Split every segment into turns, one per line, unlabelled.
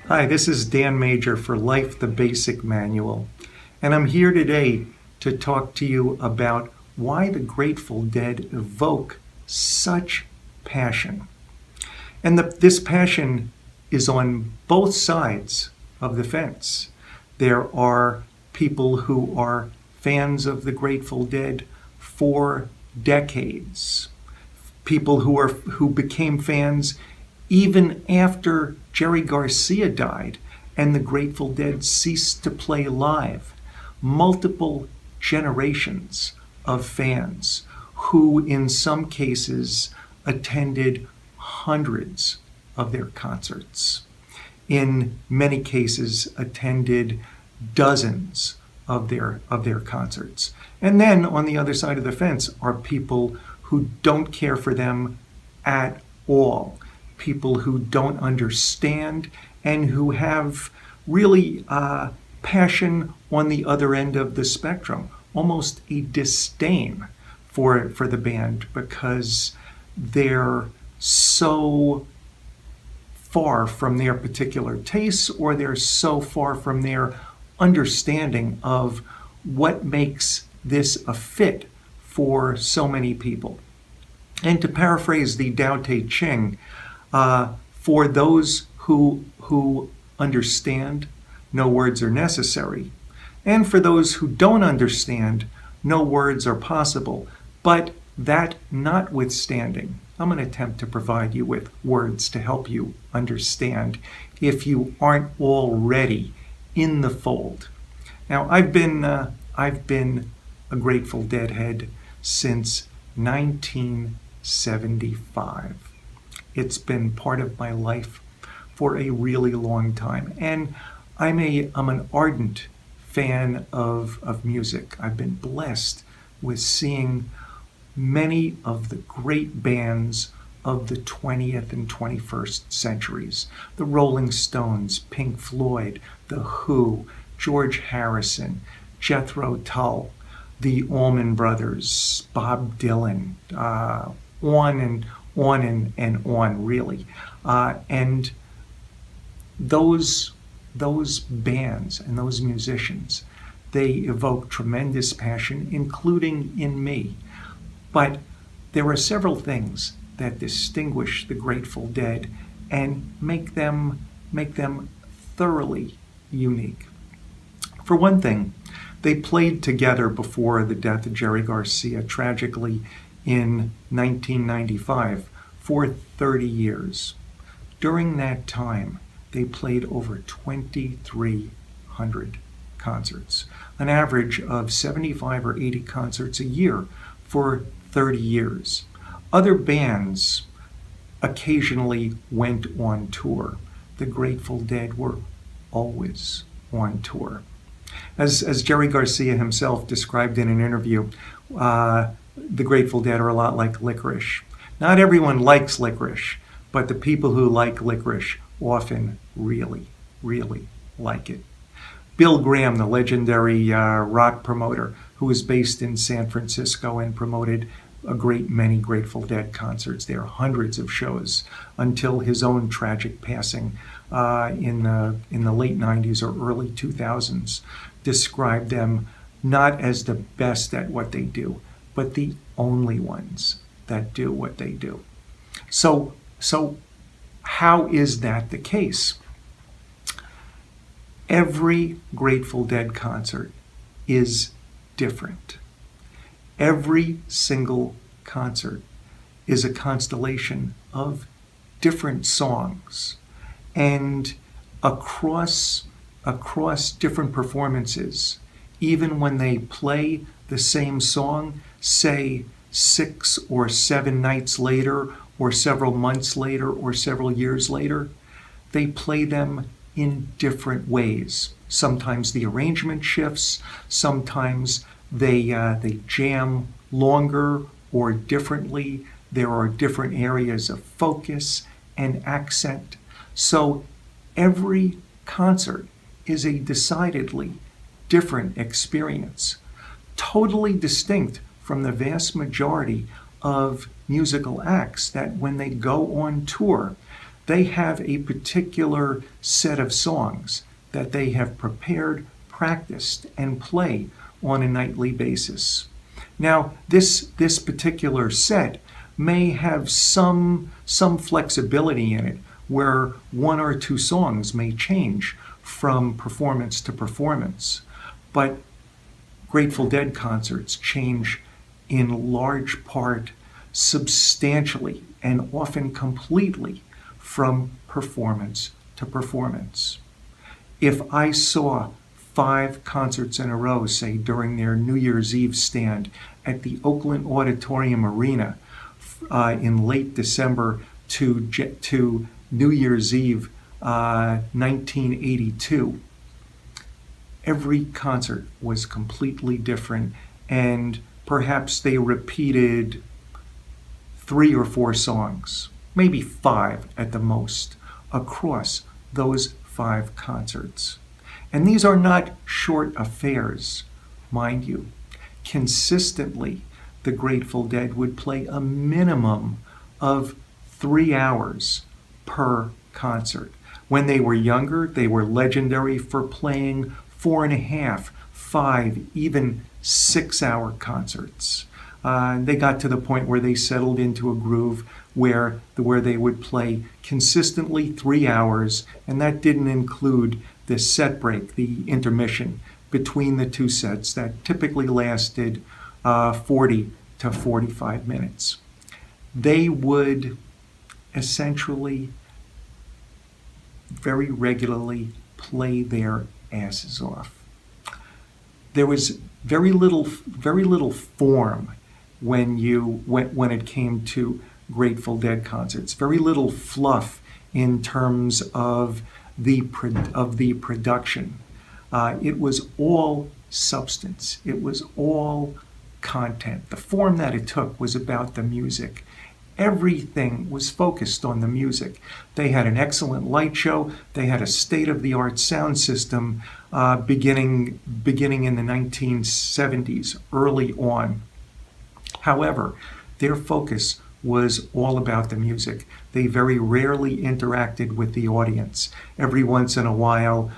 Hi, this is Dan Major for Life the Basic Manual, and I'm here today to talk to you about why the Grateful Dead evoke such passion. And this passion is on both sides of the fence. There are people who are fans of the Grateful Dead for decades, people who became fans even after Jerry Garcia died and the Grateful Dead ceased to play live. Multiple generations of fans who in some cases attended hundreds of their concerts. In many cases attended dozens of their concerts. And then on the other side of the fence are people who don't care for them at all. People who don't understand and who have really passion on the other end of the spectrum, almost a disdain for the band because they're so far from their particular tastes, or they're so far from their understanding of what makes this a fit for so many people. And to paraphrase the Tao Te Ching, for those who understand, no words are necessary. And for those who don't understand, no words are possible. But that notwithstanding, I'm going to attempt to provide you with words to help you understand if you aren't already in the fold. Now, I've been a Grateful Deadhead since 1975. It's been part of my life for a really long time. And I'm an ardent fan of music. I've been blessed with seeing many of the great bands of the 20th and 21st centuries. The Rolling Stones, Pink Floyd, The Who, George Harrison, Jethro Tull, the Allman Brothers, Bob Dylan, on and on, really. And those bands and those musicians, they evoke tremendous passion, including in me. But there are several things that distinguish the Grateful Dead and make them thoroughly unique. For one thing, they played together before the death of Jerry Garcia, tragically, in 1995 for 30 years. During that time, they played over 2,300 concerts, an average of 75 or 80 concerts a year for 30 years. Other bands occasionally went on tour. The Grateful Dead were always on tour. As Jerry Garcia himself described in an interview, the Grateful Dead are a lot like licorice. Not everyone likes licorice, but the people who like licorice often really, really like it. Bill Graham, the legendary rock promoter, who was based in San Francisco and promoted a great many Grateful Dead concerts there, hundreds of shows, until his own tragic passing in the late 90s or early 2000s, described them not as the best at what they do, but the only ones that do what they do. So how is that the case? Every Grateful Dead concert is different. Every single concert is a constellation of different songs. And across different performances, even when they play the same song, say 6 or 7 nights later, or several months later, or several years later, they play them in different ways. Sometimes the arrangement shifts, sometimes they jam longer or differently. There are different areas of focus and accent. So every concert is a decidedly different experience, totally distinct from the vast majority of musical acts that when they go on tour, They have a particular set of songs that they have prepared, practiced, and play on a nightly basis. Now, this particular set may have some flexibility in it, where one or two songs may change from performance to performance. But Grateful Dead concerts change in large part, substantially, and often completely from performance to performance. If I saw 5 concerts in a row, say during their New Year's Eve stand at the Oakland Auditorium Arena in late December to New Year's Eve 1982, every concert was completely different, and perhaps they repeated 3 or 4 songs, maybe 5 at the most, across those 5 concerts. And these are not short affairs, mind you. Consistently, the Grateful Dead would play a minimum of 3 hours per concert. When they were younger, they were legendary for playing 4.5, 5, even 6-hour concerts. They got to the point where they settled into a groove where they would play consistently 3 hours, and that didn't include the set break, the intermission between the 2 sets that typically lasted 40 to 45 minutes. They would essentially very regularly play their asses off. There was very little form when it came to Grateful Dead concerts. Very little fluff in terms of the production. It was all substance. It was all content. The form that it took was about the music. Everything was focused on the music. They had an excellent light show. They had a state-of-the-art sound system beginning in the 1970s, early on. However, their focus was all about the music. They very rarely interacted with the audience. Every once in a while,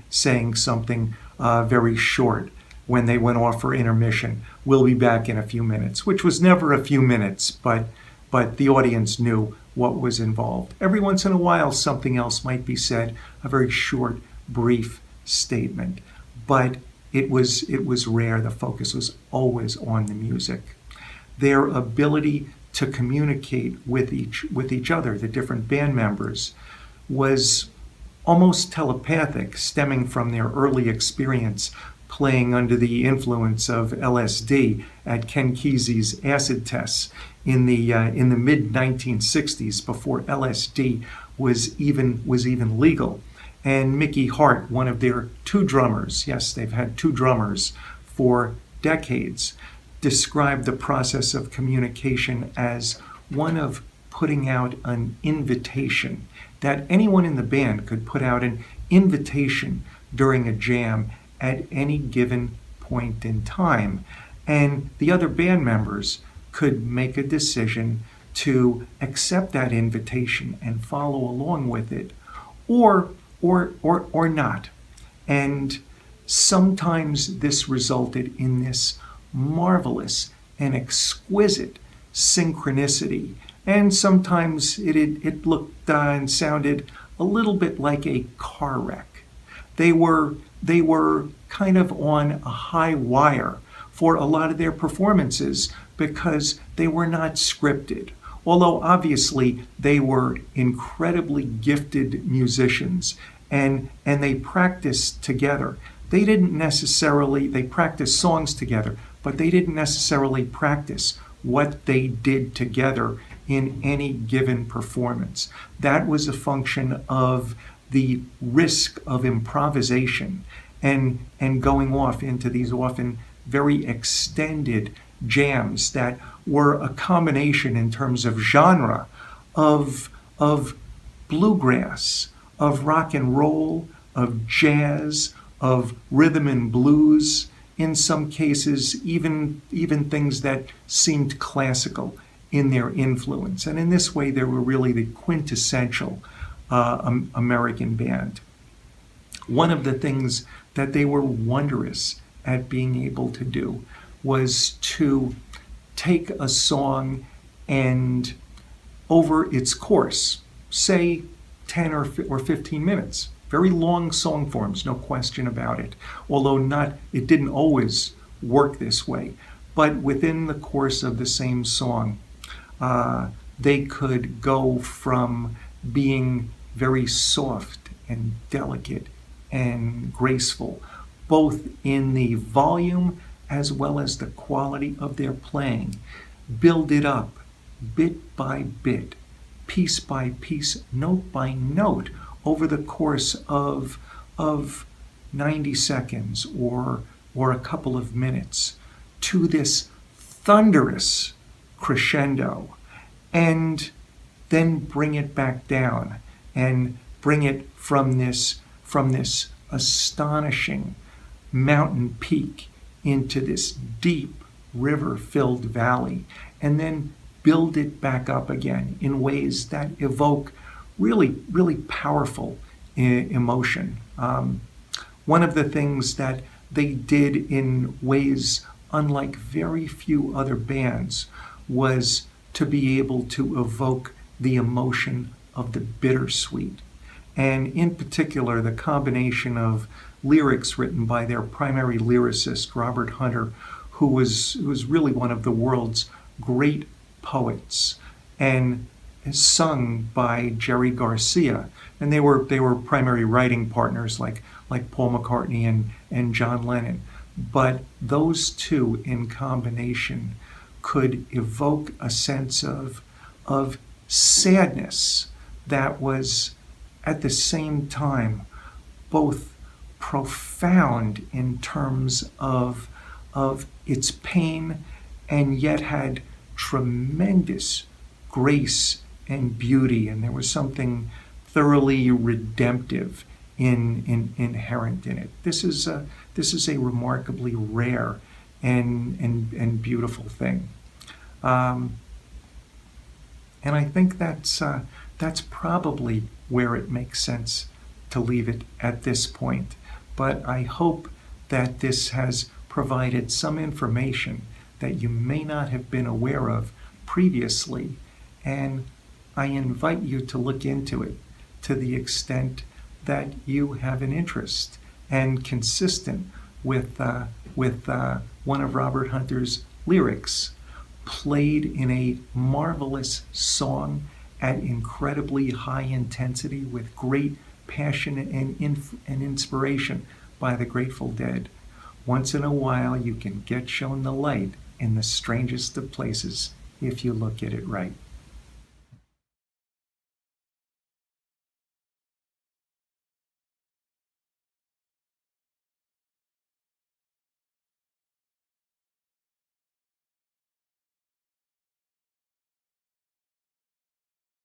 saying something very short when they went off for intermission. We'll be back in a few minutes, which was never a few minutes, but the audience knew what was involved. Every once in a while, something else might be said, a very short, brief statement. But it was rare. The focus was always on the music. Their ability to communicate with each other, the different band members, was almost telepathic, stemming from their early experience playing under the influence of LSD at Ken Kesey's acid tests in the mid 1960s, before LSD was even legal. And Mickey Hart, one of their 2 drummers, yes, they've had 2 drummers for decades, described the process of communication as one of putting out an invitation, that anyone in the band could put out an invitation during a jam at any given point in time, and the other band members could make a decision to accept that invitation and follow along with it, or not. And sometimes this resulted in this marvelous and exquisite synchronicity, and sometimes it looked and sounded a little bit like a car wreck. They were kind of on a high wire for a lot of their performances because they were not scripted. Although obviously they were incredibly gifted musicians, and they practiced together. They practiced songs together, but they didn't necessarily practice what they did together in any given performance. That was a function of the risk of improvisation and going off into these often very extended jams that were a combination in terms of genre of bluegrass, of rock and roll, of jazz, of rhythm and blues, in some cases even things that seemed classical in their influence. And in this way, they were really the quintessential American band. One of the things that they were wondrous at being able to do was to take a song and over its course, say 10 or 15 minutes, very long song forms, no question about it, although it didn't always work this way. But within the course of the same song, they could go from being very soft and delicate and graceful, both in the volume as well as the quality of their playing, build it up bit by bit, piece by piece, note by note, over the course of 90 seconds or a couple of minutes, to this thunderous crescendo, and then bring it back down and bring it from this astonishing mountain peak into this deep river-filled valley, and then build it back up again in ways that evoke really, really powerful emotion. One of the things that they did in ways unlike very few other bands was to be able to evoke the emotion of the bittersweet. And in particular, the combination of lyrics written by their primary lyricist, Robert Hunter, who was really one of the world's great poets, and sung by Jerry Garcia. And they were primary writing partners like Paul McCartney and John Lennon. But those two in combination could evoke a sense of sadness that was at the same time both profound in terms of its pain, and yet had tremendous grace and beauty, and there was something thoroughly redemptive inherent in it. This is a remarkably rare and beautiful thing, and I think that's probably where it makes sense to leave it at this point. But I hope that this has provided some information that you may not have been aware of previously, and I invite you to look into it to the extent that you have an interest, and consistent with one of Robert Hunter's lyrics, played in a marvelous song at incredibly high intensity with great passion and inspiration by the Grateful Dead. Once in a while, you can get shown the light in the strangest of places if you look at it right.